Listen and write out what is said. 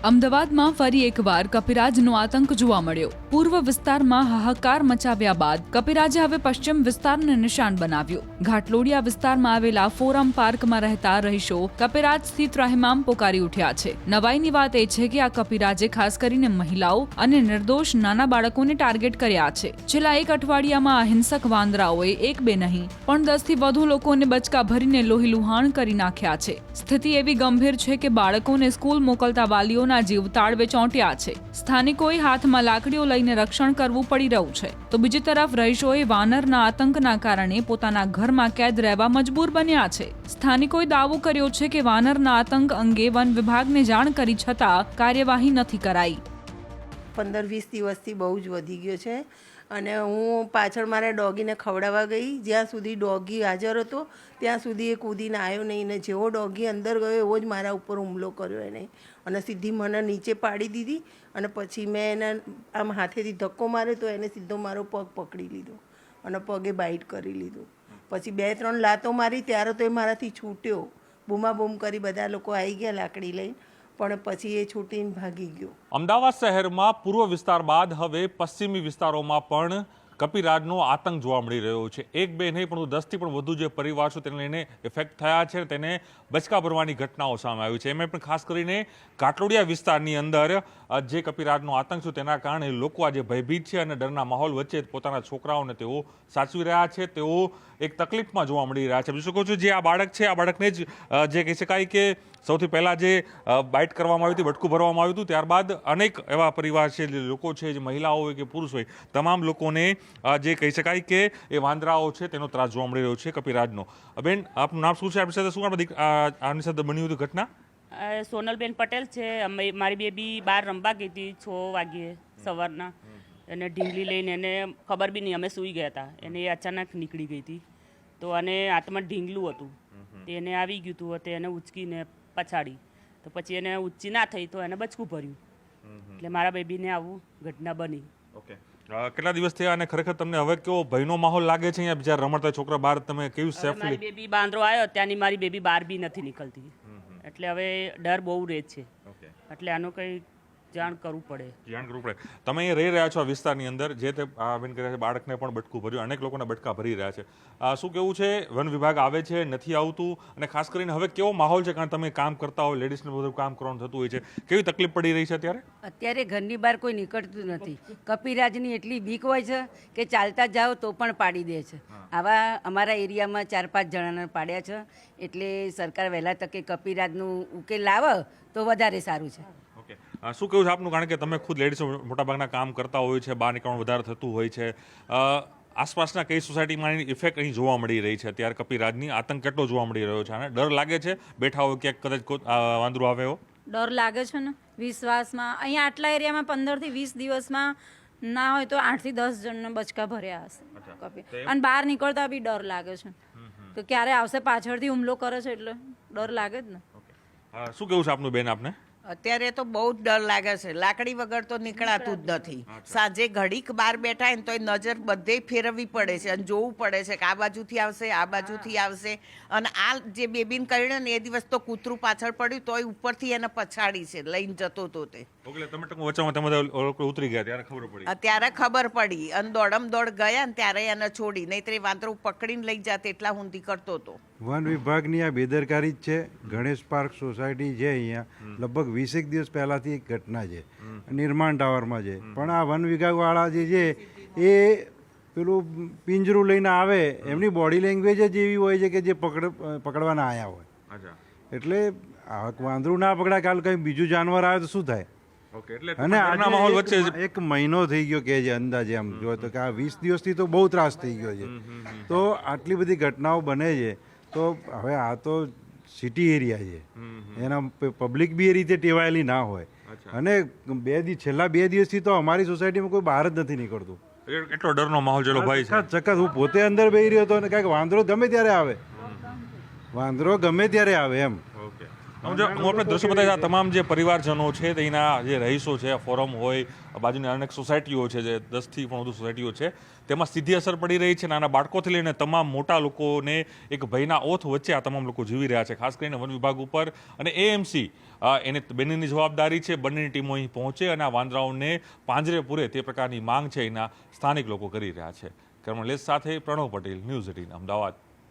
અમદાવાદમાં ફરી એકવાર કપિરાજનો આતંક જોવા મળ્યો. પૂર્વ વિસ્તારમાં હાહાકાર મચાવ્યા બાદ કપિરાજે હવે પશ્ચિમ વિસ્તારને નિશાન બનાવ્યું. ઘાટલોડિયા વિસ્તારમાં આવેલા ફોરમ પાર્કમાં રહેતા રહીશો કપિરાજ સ્થિત રહેમામ પોકારી ઉઠ્યા છે. નવાઈની વાત એ છે કે આ કપિરાજે ખાસ કરીને મહિલાઓ અને નિર્દોષ નાના બાળકોને ટાર્ગેટ કર્યા છે. છેલ્લા એક અઠવાડિયામાં અહિંસક વાંદરાઓએ એક બે નહીં પણ 10 થી વધુ લોકોને બચકા ભરીને લોહીલુહાણ કરી નાખ્યા છે. સ્થિતિ એવી ગંભીર છે કે બાળકોને સ્કૂલ મોકલતા વાલીઓ જીવ તાળવે ચોંટ્યા છે. સ્થાનિકોએ હાથમાં લાકડીઓ લઈને રક્ષણ કરવું પડી રહ્યું છે, તો બીજી તરફ રહીશોએ વાનરના આતંકના કારણે પોતાના ઘરમાં કેદ રહેવા મજબૂર બન્યા છે. સ્થાનિકોએ દાવો કર્યો છે કે વાનરના આતંક અંગે વન વિભાગને જાણ કરી છતાં કાર્યવાહી નથી કરાઈ. 15-20 દિવસથી બહુ જ વધી ગયો છે અને હું પાછળ મારા ડોગીને ખવડાવવા ગઈ. જ્યાં સુધી ડોગી હાજર હતો ત્યાં સુધી એ કૂદીને આવ્યો નહીં ને જેવો ડોગી અંદર ગયો એવો જ મારા ઉપર હુમલો કર્યો એને અને સીધી મને નીચે પાડી દીધી અને પછી મેં એને આમ હાથેથી ધક્કો માર્યો તો એને સીધો મારો પગ પકડી લીધો અને પગે બાઇટ કરી લીધું. પછી 2-3 લાતો મારી ત્યારે તો એ મારાથી છૂટ્યો. બૂમાબૂમ કરી બધા લોકો આવી ગયા લાકડી લઈને, પણ પછી એ છૂટીને ભાગી ગયો. અમદાવાદ શહેરમાં પૂર્વ વિસ્તાર બાદ હવે પશ્ચિમી વિસ્તારોમાં પણ કપિરાજનો આતંક જોવા મળી રહ્યો છે. એક બે નહીં પણ 10 થી પણ વધુ જે પરિવાર છે તેને લઈને ઇફેક્ટ થયા છે, તેને બચકા ભરવાની ઘટનાઓ સામે આવી છે. એમાં પણ ખાસ કરીને ઘાટલોડિયા વિસ્તારની અંદર જે કપિરાજનો આતંક છે તેના કારણે લોકો આજે ભયભીત છે અને ડરના માહોલ વચ્ચે પોતાના છોકરાઓને તેઓ સાચવી રહ્યા છે. તેઓ એક તકલીફમાં જોવા મળી રહ્યા છે. જોઈ શકો છો જે આ બાળક છે, આ બાળકને જ જે કહી શકાય કે સૌથી પહેલાં જે બાઇટ કરવામાં આવી હતી, બટકું ભરવામાં આવ્યું હતું, ત્યારબાદ અનેક એવા પરિવાર છે, લોકો છે, જે મહિલાઓ હોય કે પુરુષ હોય, તમામ લોકોને જે કહી શકાય કે એ વાંદરાઓ છે તેનો ત્રાસ જોવા મળી રહ્યો છે કપિરાજનો. બેન, આપનું નામ શું છે? આપણી સાથે શું આની સાથે બની હતી ઘટના? સોનલબેન પટેલ છે. મારી બેબી બહાર રમવા ગઈ હતી 6 વાગ્યે સવારના. એને ઢીંગલી લઈને એને ખબર બી નહીં, અમે સૂઈ ગયા હતા, એને અચાનક નીકળી ગઈ હતી. તો અને હાથમાં ઢીંગલું હતું, એને આવી ગયું હતું, તે એને ઉચકીને પછાડી. તો પછી એને ઊંચી ના થઈ તો એને બચકું ભર્યું. એટલે મારા બેબીને આવું ઘટના બની. ઓકે, કેટલા દિવસ થયા અને ખરેખર તમને હવે કેવો ભયનો માહોલ લાગે છે? અહીંયા બીજા રમતા છોકરા બહાર તમે કેવું સેફલી? મારી બેબી બાંદરો આવ્યો ત્યાંની મારી બેબી બહાર બી નથી નીકળતી, એટલે હવે ડર બહુ રહે છે. એટલે આનું કંઈ જાણ કરવું પડે. તમે અહીં રહી રહ્યા છો આ વિસ્તારની અંદર, જે તે બેન કહે છે બાળકને પણ બટકું ભર્યું, અનેક લોકોને બટકા ભરી રહ્યા છે. શું કેવું છે? વન વિભાગ આવે છે, નથી આવતું? અને ખાસ કરીને હવે કેવો માહોલ છે? કારણ તમે કામ કરતા હોય, લેડીઝને બધું કામ કરવાનું થતું હોય છે, કેવી તકલીફ પડી રહી છે અત્યારે ઘરની બહાર કોઈ નીકળતું નથી. કપિરાજની એટલી બીક હોય છે કે ચાલતા જાઓ તો પણ પાડી દે છે. આવા અમારા એરિયામાં 4-5 જણાને પાડ્યા છે. એટલે સરકાર વહેલા તકે કપિરાજનું ઉકેલ લાવે તો વધારે સારું છે. શું કેવું છે આપનું? કારણ કે તમે ખુદ લેડીઝો મોટાભાગના કામ કરતા હોય છે, બહાર નીકળવાનું વધારે થતું હોય છે. આસપાસના કઈ સોસાયટીમાં ઇફેક્ટ અહીં જોવા મળી રહી છે અત્યારે કપિરાજની? આતંક કેટલો જોવા મળી રહ્યો છે? અને ડર લાગે છે બેઠા હોય ક્યાંક કદાચ વાંદરું આવે એવો ડર લાગે છે ને? વિશ્વાસમાં અહીંયા આટલા એરિયામાં 15 થી 20 દિવસમાં ના હોય તો 8 થી 10 જણને બચકા ભર્યા હશે. અને બહાર નીકળતા બી ડર લાગે છે કે ક્યારે આવશે, પાછળથી હુમલો કરે છે, એટલે ડર લાગે જ ને. શું કેવું છે આપનું બેન? આપને અત્યારે તો બહુ જ ડર લાગે છે. લાકડી વગર તો નીકળાતું જ નથી. સાંજે ઘડીક બહાર બેઠા ને તો એ નજર બધે ફેરવવી પડે છે અને જોવું પડે છે કે આ બાજુથી આવશે, આ બાજુથી આવશે. અને આ જે બેબીને કર્યો ને એ દિવસ તો કૂતરું પાછળ પડ્યું તોય ઉપરથી એને પછાડી છે, લઈને જતો હતો તે. ઉતરી ગયા ત્યારે ખબર પડી અને દોડમ દોડ ગયા ને ત્યારે એને છોડી, નહીંતર એ વાંદરું પકડીને લઈ જાત એટલા ઊંધી કરતો હતો. વન વિભાગની આ બેદરકારી જ છે. ગણેશ પાર્ક સોસાયટી છે અહીંયા, લગભગ 20 દિવસ પહેલાંથી એક ઘટના છે, નિર્માણ ટાવરમાં છે. પણ આ વન વિભાગવાળા જે છે એ પેલું પિંજરું લઈને આવે, એમની બોડી લેંગ્વેજ જ એવી હોય છે કે જે પકડવાના આવ્યા હોય. એટલે વાંદરું ના પકડાય, કાલ કંઈ બીજું જાનવર આવે તો શું થાય? અને આજે 1 મહિનો થઈ ગયો કે છે અંદાજે, આમ જો તો કે આ 20 દિવસથી તો બહુ ત્રાસ થઈ ગયો છે. તો આટલી બધી ઘટનાઓ બને છે. તો હવે આ તો સિટી એરિયા છે, એના પબ્લિક બી એ રીતે ટેવાયેલી ના હોય. અને છેલ્લા 2 દિવસથી તો અમારી સોસાયટીમાં કોઈ બહાર જ નથી નીકળતું. એટલો ડરનો માહોલ ચલો ભાઈ છે. ચક્કસ હું પોતે અંદર બેસી રહ્યો હતો અને કાંઈક વાંદરો ગમે ત્યારે આવે, વાંદરો ગમે ત્યારે આવે એમ. હું આપણે દ્રશ્ય બતાવી આ તમામ જે પરિવારજનો છે તેના જે રહીશો છે ફોરમ હોય બાજુની અનેક સોસાયટીઓ છે જે 10થી પણ વધુ સોસાયટીઓ છે તેમાં સીધી અસર પડી રહી છે. નાના બાળકોથી લઈને તમામ મોટા લોકોને એક ભયના ઓથ વચ્ચે આ તમામ લોકો જીવી રહ્યા છે, ખાસ કરીને વન વિભાગ ઉપર. અને એએમસી એને બંનેની જવાબદારી છે. બંનેની ટીમો અહીં પહોંચે અને આ વાંદરાઓને પાંજરે પૂરે તે પ્રકારની માંગ છે એના સ્થાનિક લોકો કરી રહ્યા છે. કર્મલેશ સાથે પ્રણવ પટેલ, ન્યૂઝ 18 અમદાવાદ.